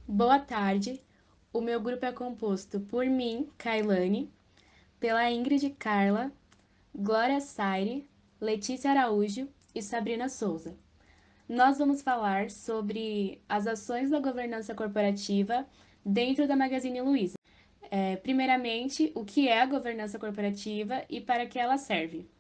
Boa tarde. O meu grupo é composto por mim, Kailane, pela Ingrid Carla, Glória Saire, Letícia Araújo e Sabrina Souza. Nós vamos falar sobre as ações da governança corporativa dentro da Magazine Luiza. Primeiramente, o que é a governança corporativa e para que ela serve.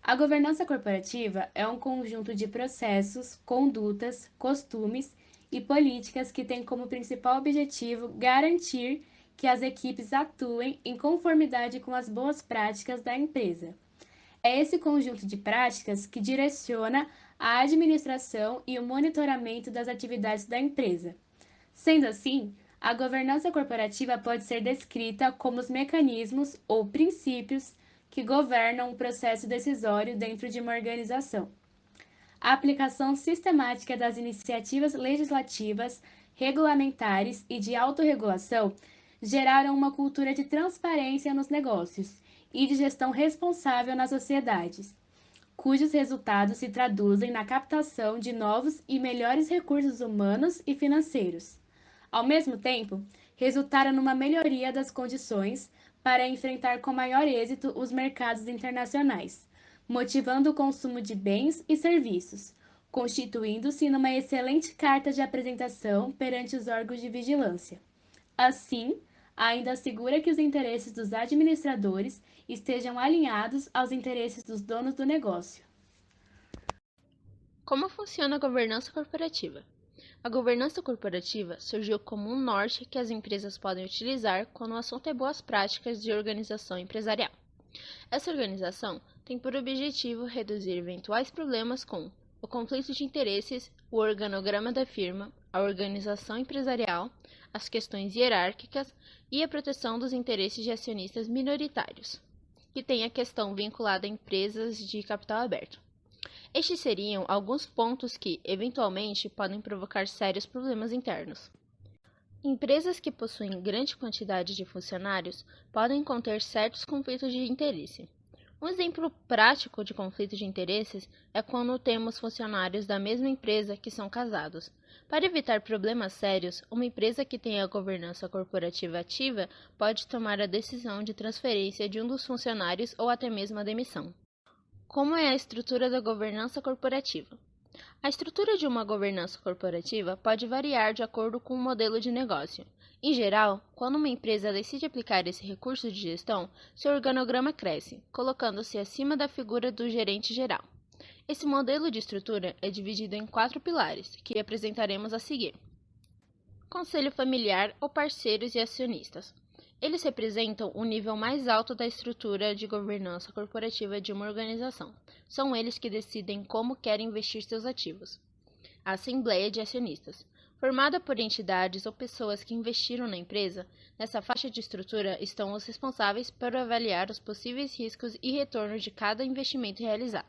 A governança corporativa é um conjunto de processos, condutas, costumes e políticas que tem como principal objetivo garantir que as equipes atuem em conformidade com as boas práticas da empresa. É esse conjunto de práticas que direciona a administração e o monitoramento das atividades da empresa. Sendo assim, a governança corporativa pode ser descrita como os mecanismos ou princípios que governam o processo decisório dentro de uma organização. A aplicação sistemática das iniciativas legislativas, regulamentares e de autorregulação geraram uma cultura de transparência nos negócios e de gestão responsável nas sociedades, cujos resultados se traduzem na captação de novos e melhores recursos humanos e financeiros. Ao mesmo tempo, resultaram numa melhoria das condições para enfrentar com maior êxito os mercados internacionais, motivando o consumo de bens e serviços, constituindo-se numa excelente carta de apresentação perante os órgãos de vigilância. Assim, ainda assegura que os interesses dos administradores estejam alinhados aos interesses dos donos do negócio. Como funciona a governança corporativa? A governança corporativa surgiu como um norte que as empresas podem utilizar quando o assunto é boas práticas de organização empresarial. Essa organização tem por objetivo reduzir eventuais problemas com o conflito de interesses, o organograma da firma, a organização empresarial, as questões hierárquicas e a proteção dos interesses de acionistas minoritários, que tem a questão vinculada a empresas de capital aberto. Estes seriam alguns pontos que, eventualmente, podem provocar sérios problemas internos. Empresas que possuem grande quantidade de funcionários podem conter certos conflitos de interesse. Um exemplo prático de conflito de interesses é quando temos funcionários da mesma empresa que são casados. Para evitar problemas sérios, uma empresa que tenha a governança corporativa ativa pode tomar a decisão de transferência de um dos funcionários ou até mesmo a demissão. Como é a estrutura da governança corporativa? A estrutura de uma governança corporativa pode variar de acordo com o modelo de negócio. Em geral, quando uma empresa decide aplicar esse recurso de gestão, seu organograma cresce, colocando-se acima da figura do gerente geral. Esse modelo de estrutura é dividido em 4 pilares, que apresentaremos a seguir. Conselho familiar ou parceiros e acionistas. Eles representam o nível mais alto da estrutura de governança corporativa de uma organização. São eles que decidem como querem investir seus ativos. A Assembleia de Acionistas. Formada por entidades ou pessoas que investiram na empresa, nessa faixa de estrutura estão os responsáveis por avaliar os possíveis riscos e retorno de cada investimento realizado.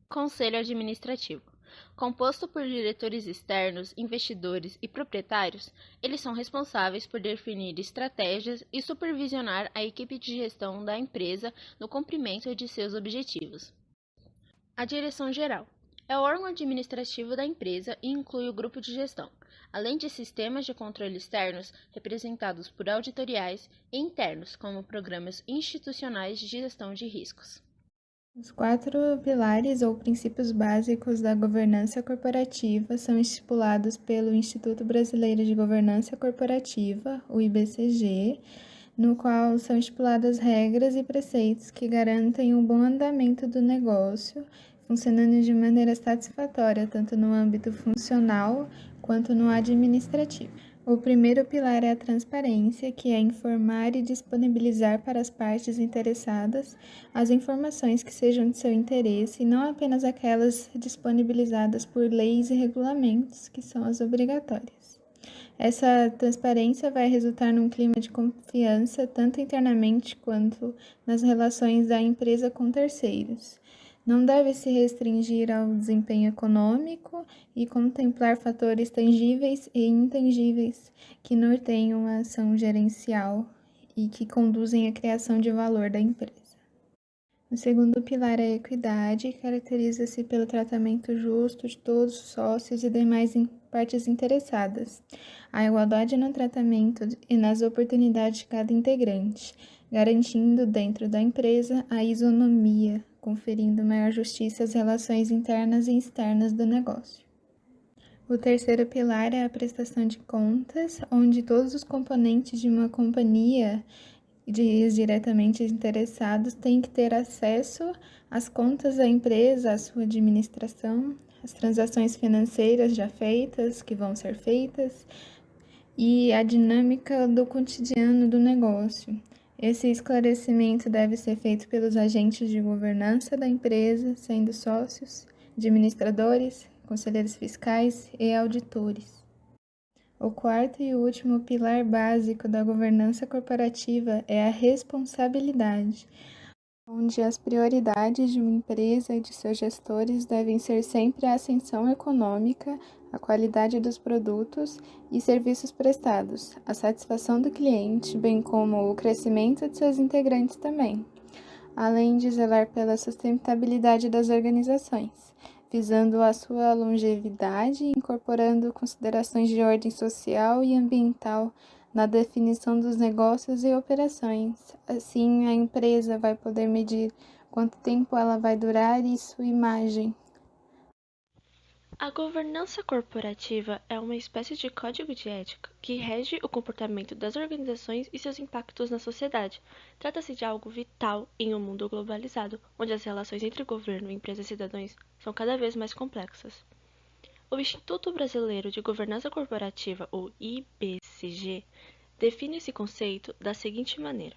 Conselho Administrativo. Composto por diretores externos, investidores e proprietários, eles são responsáveis por definir estratégias e supervisionar a equipe de gestão da empresa no cumprimento de seus objetivos. A Direção Geral é o órgão administrativo da empresa e inclui o grupo de gestão, além de sistemas de controle externos representados por auditoriais e internos, como programas institucionais de gestão de riscos. Os 4 pilares ou princípios básicos da governança corporativa são estipulados pelo Instituto Brasileiro de Governança Corporativa, o IBCG, no qual são estipuladas regras e preceitos que garantem o bom andamento do negócio, funcionando de maneira satisfatória tanto no âmbito funcional quanto no administrativo. O primeiro pilar é a transparência, que é informar e disponibilizar para as partes interessadas as informações que sejam de seu interesse e não apenas aquelas disponibilizadas por leis e regulamentos, que são as obrigatórias. Essa transparência vai resultar num clima de confiança tanto internamente quanto nas relações da empresa com terceiros. Não deve se restringir ao desempenho econômico e contemplar fatores tangíveis e intangíveis que norteiam a ação gerencial e que conduzem à criação de valor da empresa. O segundo pilar é a equidade, e caracteriza-se pelo tratamento justo de todos os sócios e demais partes interessadas, a igualdade no tratamento e nas oportunidades de cada integrante, garantindo dentro da empresa a isonomia, conferindo maior justiça às relações internas e externas do negócio. O terceiro pilar é a prestação de contas, onde todos os componentes de uma companhia diretamente interessados têm que ter acesso às contas da empresa, à sua administração, às transações financeiras já feitas, que vão ser feitas, e a dinâmica do cotidiano do negócio. Esse esclarecimento deve ser feito pelos agentes de governança da empresa, sendo sócios, administradores, conselheiros fiscais e auditores. O quarto e último pilar básico da governança corporativa é a responsabilidade, onde as prioridades de uma empresa e de seus gestores devem ser sempre a ascensão econômica, a qualidade dos produtos e serviços prestados, a satisfação do cliente, bem como o crescimento de seus integrantes também, além de zelar pela sustentabilidade das organizações, visando a sua longevidade, incorporando considerações de ordem social e ambiental na definição dos negócios e operações. Assim, a empresa vai poder medir quanto tempo ela vai durar e sua imagem. A governança corporativa é uma espécie de código de ética que rege o comportamento das organizações e seus impactos na sociedade. Trata-se de algo vital em um mundo globalizado, onde as relações entre governo, empresas e cidadãos são cada vez mais complexas. O Instituto Brasileiro de Governança Corporativa, o IBCG, define esse conceito da seguinte maneira: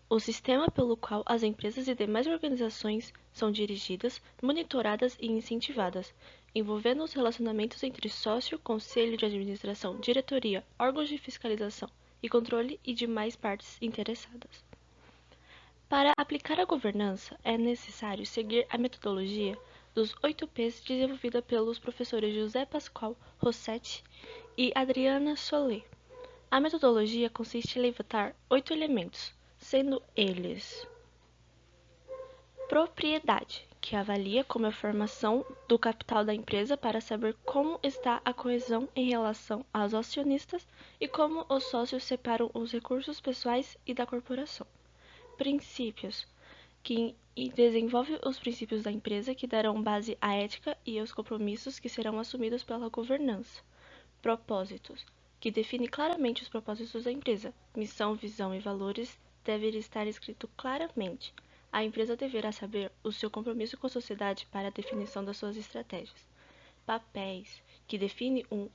o sistema pelo qual as empresas e demais organizações são dirigidas, monitoradas e incentivadas, envolvendo os relacionamentos entre sócio, conselho de administração, diretoria, órgãos de fiscalização e controle e demais partes interessadas. Para aplicar a governança, é necessário seguir a metodologia dos 8 P's desenvolvida pelos professores José Pascoal Rossetti e Adriana Solé. A metodologia consiste em levantar 8 elementos, sendo eles: propriedade, que avalia como é a formação do capital da empresa para saber como está a coesão em relação aos acionistas e como os sócios separam os recursos pessoais e da corporação. Princípios, que desenvolve os princípios da empresa que darão base à ética e aos compromissos que serão assumidos pela governança. Propósitos, que define claramente os propósitos da empresa. Missão, visão e valores devem estar escritos claramente. A empresa deverá saber o seu compromisso com a sociedade para a definição das suas estratégias. Papéis, que define um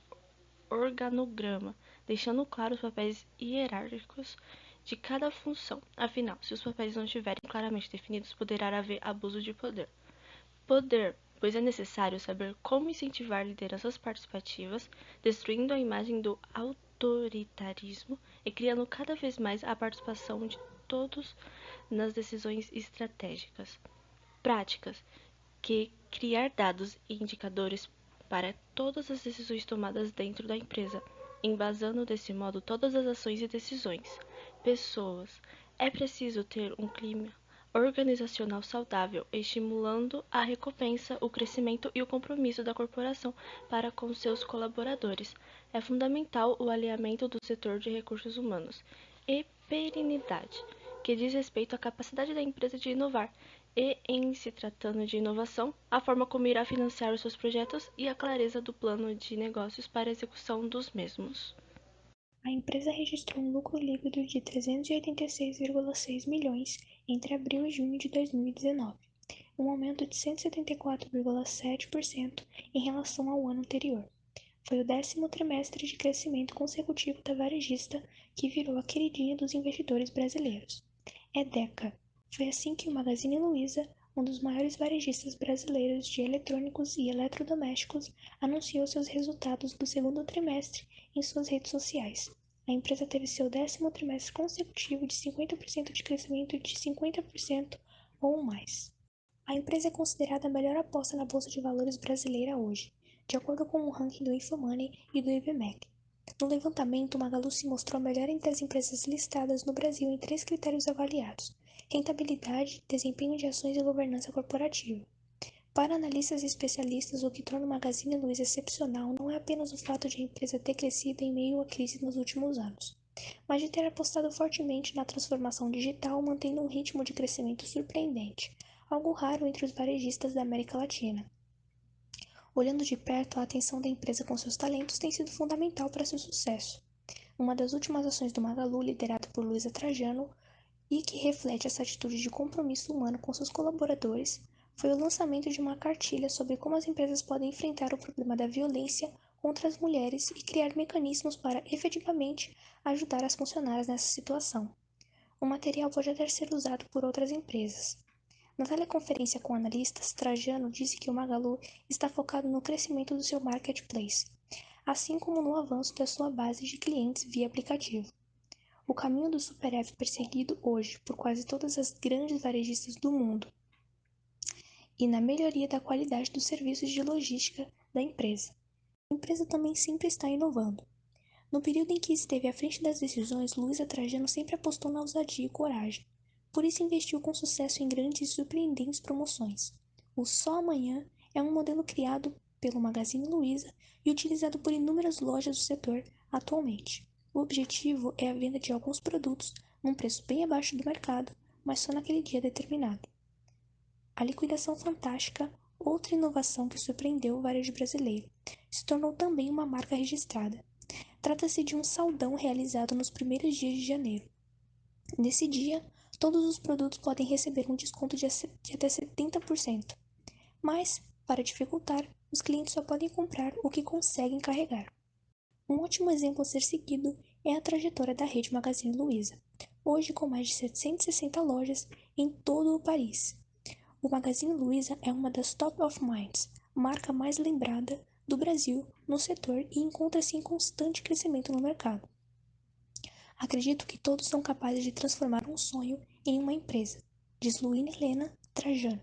organograma, deixando claros os papéis hierárquicos de cada função. Afinal, se os papéis não estiverem claramente definidos, poderá haver abuso de poder. Poder, pois é necessário saber como incentivar lideranças participativas, destruindo a imagem do autoritarismo e criando cada vez mais a participação de todos nas decisões estratégicas. Práticas, que criar dados e indicadores para todas as decisões tomadas dentro da empresa, embasando desse modo todas as ações e decisões. Pessoas, é preciso ter um clima organizacional saudável, estimulando a recompensa, o crescimento e o compromisso da corporação para com seus colaboradores. É fundamental o alinhamento do setor de recursos humanos. E perenidade, que diz respeito à capacidade da empresa de inovar e, em se tratando de inovação, a forma como irá financiar os seus projetos e a clareza do plano de negócios para a execução dos mesmos. A empresa registrou um lucro líquido de 386,6 milhões entre abril e junho de 2019, um aumento de 174,7% em relação ao ano anterior. Foi o 10º trimestre de crescimento consecutivo da varejista, que virou a queridinha dos investidores brasileiros. É Deca. Foi assim que o Magazine Luiza, um dos maiores varejistas brasileiros de eletrônicos e eletrodomésticos, anunciou seus resultados do segundo trimestre em suas redes sociais. A empresa teve seu 10º trimestre consecutivo de 50% de crescimento de 50% ou mais. A empresa é considerada a melhor aposta na Bolsa de Valores brasileira hoje, de acordo com o ranking do Infomoney e do IBMEC. No levantamento, Magalu se mostrou a melhor entre as empresas listadas no Brasil em 3 critérios avaliados: rentabilidade, desempenho de ações e governança corporativa. Para analistas e especialistas, o que torna o Magazine Luiza excepcional não é apenas o fato de a empresa ter crescido em meio à crise nos últimos anos, mas de ter apostado fortemente na transformação digital, mantendo um ritmo de crescimento surpreendente, algo raro entre os varejistas da América Latina. Olhando de perto, a atenção da empresa com seus talentos tem sido fundamental para seu sucesso. Uma das últimas ações do Magalu, liderada por Luiza Trajano, e que reflete essa atitude de compromisso humano com seus colaboradores, foi o lançamento de uma cartilha sobre como as empresas podem enfrentar o problema da violência contra as mulheres e criar mecanismos para efetivamente ajudar as funcionárias nessa situação. O material pode até ser usado por outras empresas. Na teleconferência com analistas, Trajano disse que o Magalu está focado no crescimento do seu marketplace, assim como no avanço da sua base de clientes via aplicativo. O caminho do Super App perseguido hoje por quase todas as grandes varejistas do mundo e na melhoria da qualidade dos serviços de logística da empresa. A empresa também sempre está inovando. No período em que esteve à frente das decisões, Luiza Trajano sempre apostou na ousadia e coragem. Por isso investiu com sucesso em grandes e surpreendentes promoções. O Só Amanhã é um modelo criado pelo Magazine Luiza e utilizado por inúmeras lojas do setor atualmente. O objetivo é a venda de alguns produtos num preço bem abaixo do mercado, mas só naquele dia determinado. A liquidação fantástica, outra inovação que surpreendeu o varejo brasileiro, se tornou também uma marca registrada. Trata-se de um saldão realizado nos primeiros dias de janeiro. Nesse dia, todos os produtos podem receber um desconto de até 70%, mas, para dificultar, os clientes só podem comprar o que conseguem carregar. Um ótimo exemplo a ser seguido é a trajetória da rede Magazine Luiza, hoje com mais de 760 lojas em todo o país. O Magazine Luiza é uma das top of minds, marca mais lembrada do Brasil no setor e encontra-se em constante crescimento no mercado. Acredito que todos são capazes de transformar um sonho em uma empresa, diz Luína Helena Trajano.